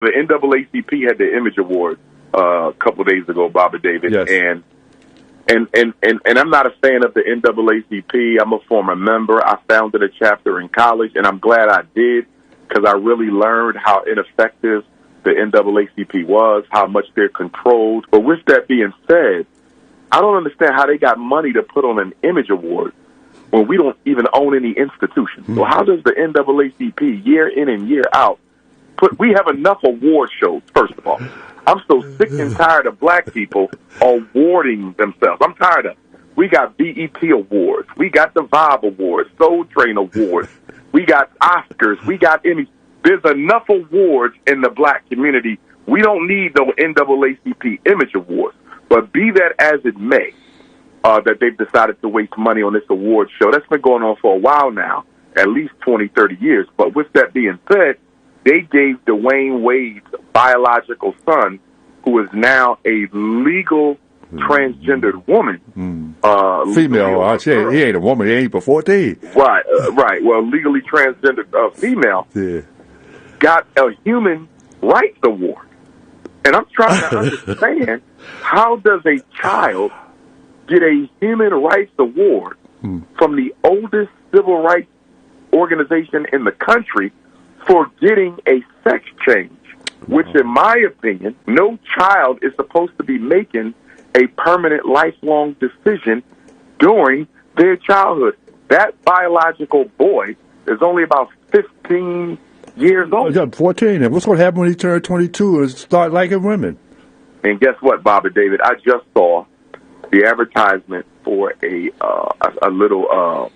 The NAACP had the Image Award a couple of days ago, Baba David, yes. and I'm not a fan of the NAACP. I'm a former member. I founded a chapter in college, and I'm glad I did because I really learned how ineffective the NAACP was, how much they're controlled. But with that being said, I don't understand how they got money to put on an Image Award when we don't even own any institutions. So how does the NAACP, year in and year out, we have enough award shows, first of all. I'm so sick and tired of black people awarding themselves. I'm tired of we got BET Awards. We got the Vibe Awards, Soul Train Awards. We got Oscars. We got Emmys. There's enough awards in the black community. We don't need no NAACP Image Awards. But be that as it may, that they've decided to waste money on this award show. That's been going on for a while now, at least 20, 30 years. But with that being said, they gave Dwyane Wade's biological son, who is now a legal transgendered woman. Female. He ain't a woman. He ain't but 14. Right, right. Well, legally transgendered female got a Human Rights Award. And I'm trying to understand, how does a child get a Human Rights Award from the oldest civil rights organization in the country for getting a sex change, which, in my opinion, no child is supposed to be making a permanent, lifelong decision during their childhood. That biological boy is only about 15 years old. 14. And what's going to happen when he turns 22 and start liking women? And guess what, Bobby David? I just saw the advertisement for a little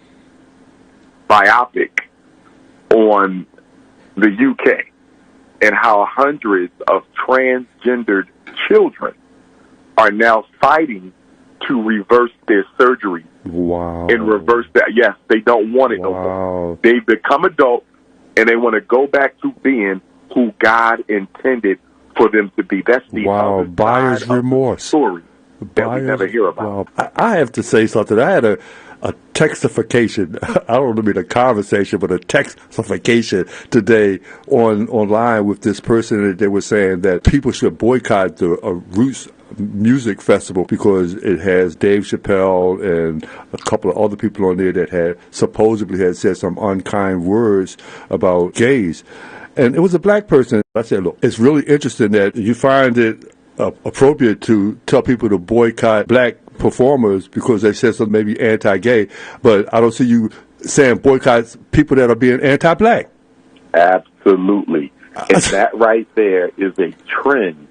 biopic on the UK and how hundreds of transgendered children are now fighting to reverse their surgery. Wow. And reverse that. Yes, they don't want it no more. They've become adults and they want to go back to being who God intended for them to be. That's the other buyer's remorse story that we never hear about. I have to say something. I had a textification. I don't mean a conversation, but a textification today online with this person, and they were saying that people should boycott the Roots Music Festival because it has Dave Chappelle and a couple of other people on there that had supposedly had said some unkind words about gays. And it was a black person. I said, look, it's really interesting that you find it appropriate to tell people to boycott black performers because they said something maybe anti-gay, but I don't see you saying boycott people that are being anti-black. Absolutely. And that right there is a trend,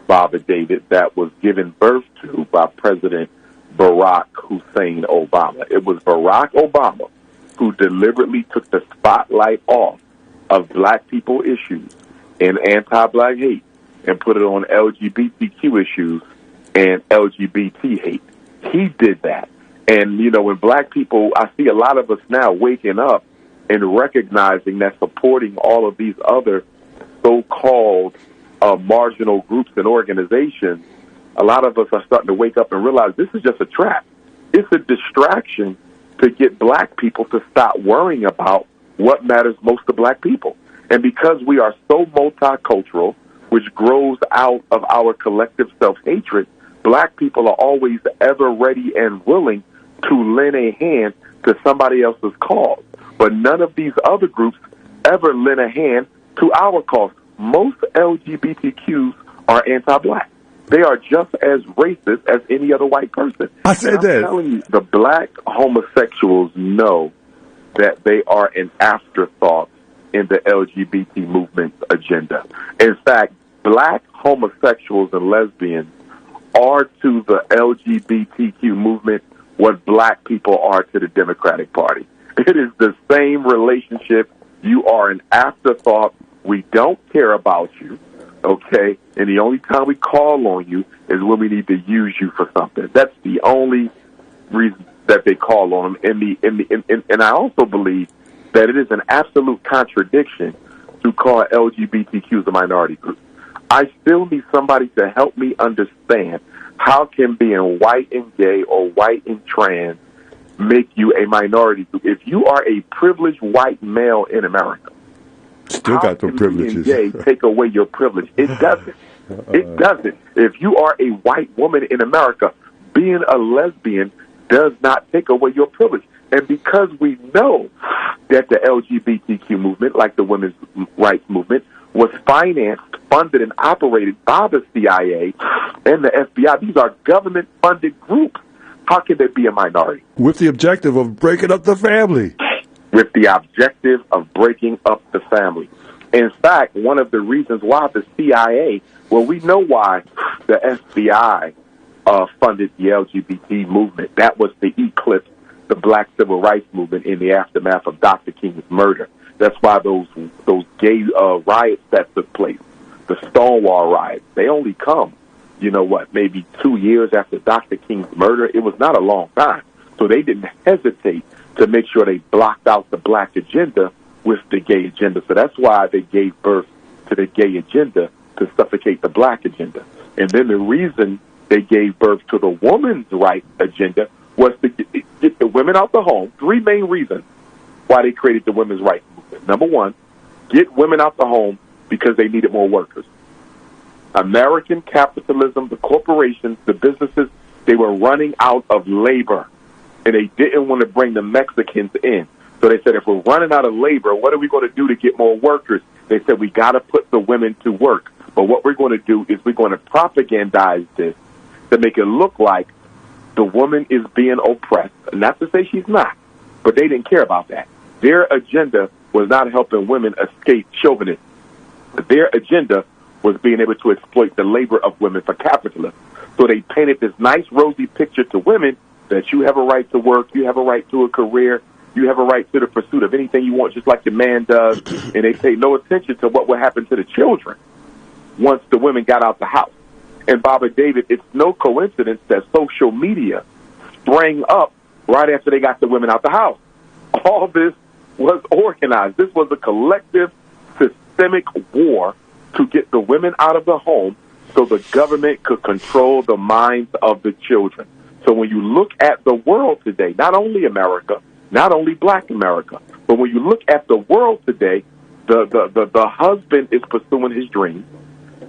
Baba David, that was given birth to by President Barack Hussein Obama. It was Barack Obama who deliberately took the spotlight off of black people issues and anti-black hate and put it on LGBTQ issues and LGBT hate. He did that. And, you know, when black people, I see a lot of us now waking up and recognizing that supporting all of these other so-called marginal groups and organizations, a lot of us are starting to wake up and realize this is just a trap. It's a distraction to get black people to stop worrying about what matters most to black people. And because we are so multicultural, which grows out of our collective self-hatred, black people are always ever ready and willing to lend a hand to somebody else's cause. But none of these other groups ever lend a hand to our cause. Most LGBTQs are anti-black. They are just as racist as any other white person. I said that. I'm telling you, the black homosexuals know that they are an afterthought in the LGBT movement's agenda. In fact, black homosexuals and lesbians are to the LGBTQ movement what black people are to the Democratic Party. It is the same relationship. You are an afterthought. We don't care about you, okay? And the only time we call on you is when we need to use you for something. That's the only reason that they call on them. And I also believe that it is an absolute contradiction to call LGBTQs a minority group. I still need somebody to help me understand how can being white and gay or white and trans make you a minority group. If you are a privileged white male in America, Still got the privileges. Being gay take away your privilege? It doesn't. It doesn't. If you are a white woman in America, being a lesbian does not take away your privilege. And because we know that the LGBTQ movement, like the women's rights movement, was financed, funded, and operated by the CIA and the FBI, these are government-funded groups. How can they be a minority? With the objective of breaking up the family. With the objective of breaking up the family. In fact, one of the reasons why the CIA, well, we know why the FBI funded the LGBT movement. That was to eclipse the black civil rights movement in the aftermath of Dr. King's murder. That's why those gay riots that took place, the Stonewall riots, they only come, maybe 2 years after Dr. King's murder. It was not a long time. So they didn't hesitate to make sure they blocked out the black agenda with the gay agenda. So that's why they gave birth to the gay agenda, to suffocate the black agenda. And then the reason they gave birth to the woman's rights agenda was to get the women out the home. 3 main reasons why they created the women's rights movement. Number one, get women out the home because they needed more workers. American capitalism, the corporations, the businesses, they were running out of labor, and they didn't want to bring the Mexicans in. So they said, if we're running out of labor, what are we going to do to get more workers? They said, we got to put the women to work. But what we're going to do is we're going to propagandize this to make it look like the woman is being oppressed. Not to say she's not, but they didn't care about that. Their agenda was not helping women escape chauvinism. Their agenda was being able to exploit the labor of women for capitalism. So they painted this nice, rosy picture to women that you have a right to work, you have a right to a career, you have a right to the pursuit of anything you want, just like your man does. And they pay no attention to what would happen to the children once the women got out the house. And Baba David, it's no coincidence that social media sprang up right after they got the women out the house. All this was organized. This was a collective, systemic war to get the women out of the home so the government could control the minds of the children. So when you look at the world today, not only America, not only black America, but when you look at the world today, the husband is pursuing his dreams.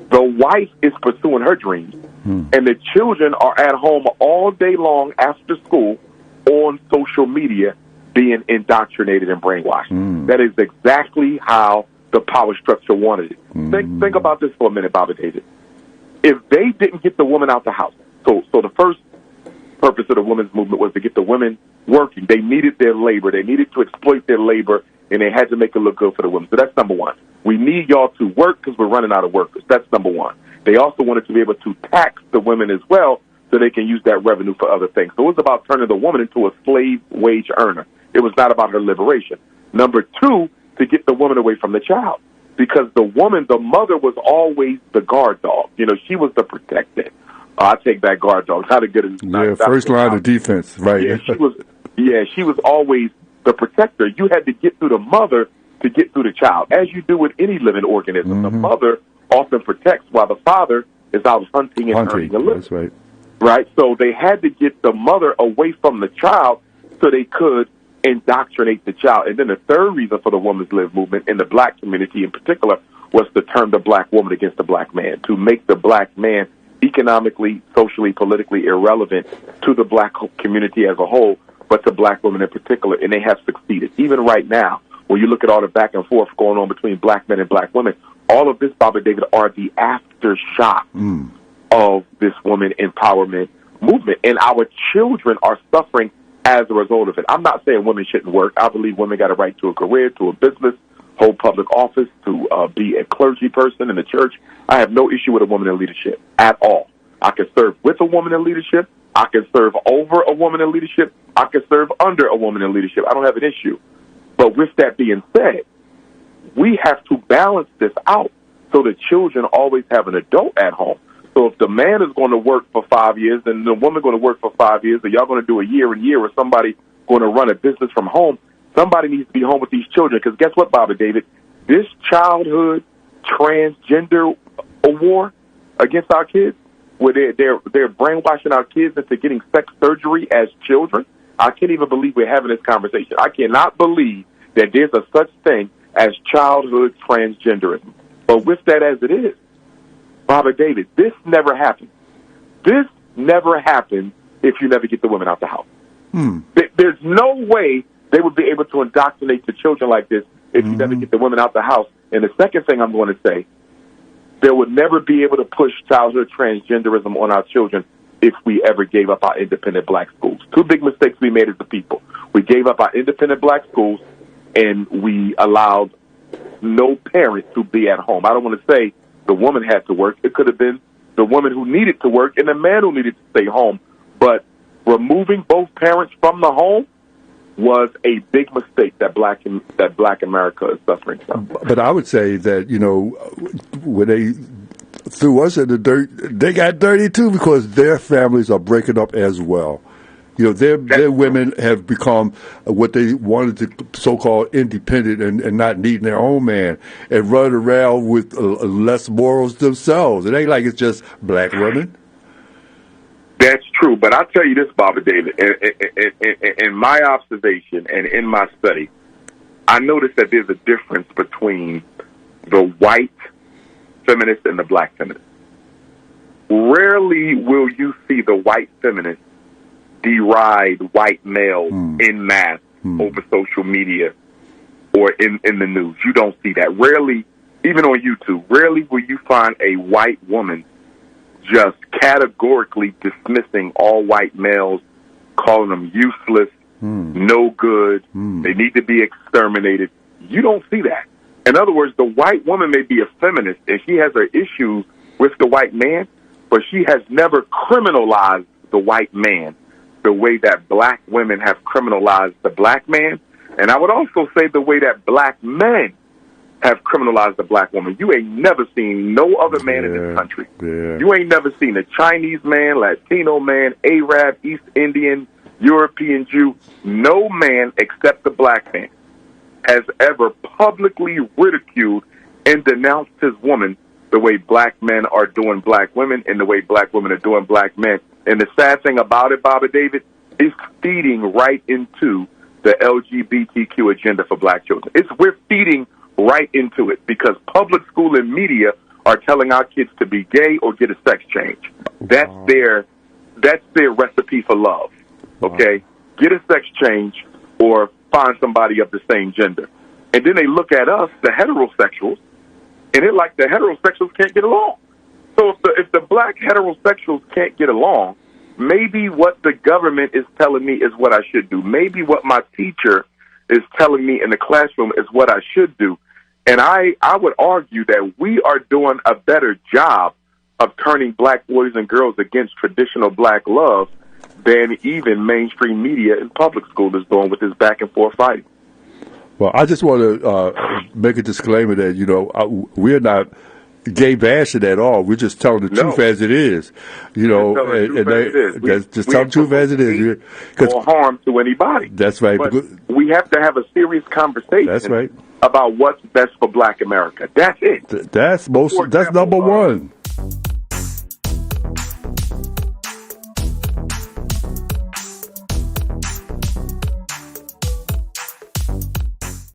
The wife is pursuing her dreams, and the children are at home all day long after school on social media being indoctrinated and brainwashed. That is exactly how the power structure wanted it. Think about this for a minute, Baba David. If they didn't get the woman out the house, so the first purpose of the women's movement was to get the women working. They needed their labor. They needed to exploit their labor, and they had to make it look good for the women. So that's number one. We need y'all to work because we're running out of workers. That's number one. They also wanted to be able to tax the women as well so they can use that revenue for other things. So it was about turning the woman into a slave wage earner. It was not about her liberation. Number two, to get the woman away from the child. Because the woman, the mother, was always the guard dog. She was the protected. I take back guard dog. Not as good as first line of defense, right? She was always the protector. You had to get through the mother to get through the child, as you do with any living organism. The mother often protects while the father is out hunting and earning a living. That's right. Right? So they had to get the mother away from the child so they could indoctrinate the child. And then the third reason for the women's live movement in the black community in particular was to turn the black woman against the black man, to make the black man economically, socially, politically irrelevant to the black community as a whole, but to black women in particular. And they have succeeded. Even right now, when you look at all the back and forth going on between black men and black women, all of this, Baba David, are the aftershock of this woman empowerment movement. And our children are suffering as a result of it. I'm not saying women shouldn't work. I believe women got a right to a career, to a business, hold public office, to be a clergy person in the church. I have no issue with a woman in leadership at all. I can serve with a woman in leadership. I can serve over a woman in leadership. I can serve under a woman in leadership. I don't have an issue. But with that being said, we have to balance this out so the children always have an adult at home. So if the man is going to work for 5 years and the woman going to work for 5 years, or y'all going to do a year and year, or somebody going to run a business from home, somebody needs to be home with these children. Because guess what, Baba David? This childhood transgender war against our kids, where they're brainwashing our kids into getting sex surgery as children. I can't even believe we're having this conversation. I cannot believe that there's a such thing as childhood transgenderism. But with that as it is, Baba David, this never happened. This never happened if you never get the women out the house. There's no way they would be able to indoctrinate the children like this if you never get the women out the house. And the second thing I'm going to say, they would never be able to push childhood transgenderism on our children if we ever gave up our independent black schools. Two big mistakes we made as a people. We gave up our independent black schools, and we allowed no parent to be at home. I don't want to say the woman had to work. It could have been the woman who needed to work and the man who needed to stay home. But removing both parents from the home was a big mistake that Black America is suffering from. But I would say that, when they threw us in the dirt, they got dirty too, because their families are breaking up as well. Their women have become what they wanted to so-called independent and not needing their own man and running around with less morals themselves. It ain't like it's just black women. That's true, but I'll tell you this, Baba David, in my observation and in my study, I noticed that there's a difference between the white feminist and the black feminist. Rarely will you see the white feminist deride white males en masse over social media or in the news. You don't see that. Rarely, even on YouTube, rarely will you find a white woman just categorically dismissing all white males, calling them useless, no good, they need to be exterminated. You don't see that. In other words, the white woman may be a feminist and she has her issues with the white man, but she has never criminalized the white man the way that black women have criminalized the black man. And I would also say the way that black men have criminalized the black woman. You ain't never seen no other man in this country. You ain't never seen a Chinese man, Latino man, Arab, East Indian, European Jew. No man except the black man has ever publicly ridiculed and denounced his woman the way black men are doing black women and the way black women are doing black men. And the sad thing about it, Baba David, is feeding right into the LGBTQ agenda for black children. We're feeding right into it because public school and media are telling our kids to be gay or get a sex change. That's their recipe for love. Okay? Get a sex change or find somebody of the same gender. And then they look at us, the heterosexuals, and it's like the heterosexuals can't get along. So if the black heterosexuals can't get along, maybe what the government is telling me is what I should do. Maybe what my teacher is telling me in the classroom is what I should do. And I would argue that we are doing a better job of turning black boys and girls against traditional black love than even mainstream media in public school is doing with this back and forth fighting. Well, I just want to make a disclaimer that, we're not gay bashing at all. We're just telling the truth as it is. Just tell the truth as it is. Or harm to anybody. That's right. But we have to have a serious conversation. That's right. About what's best for black America. That's it. That's number one.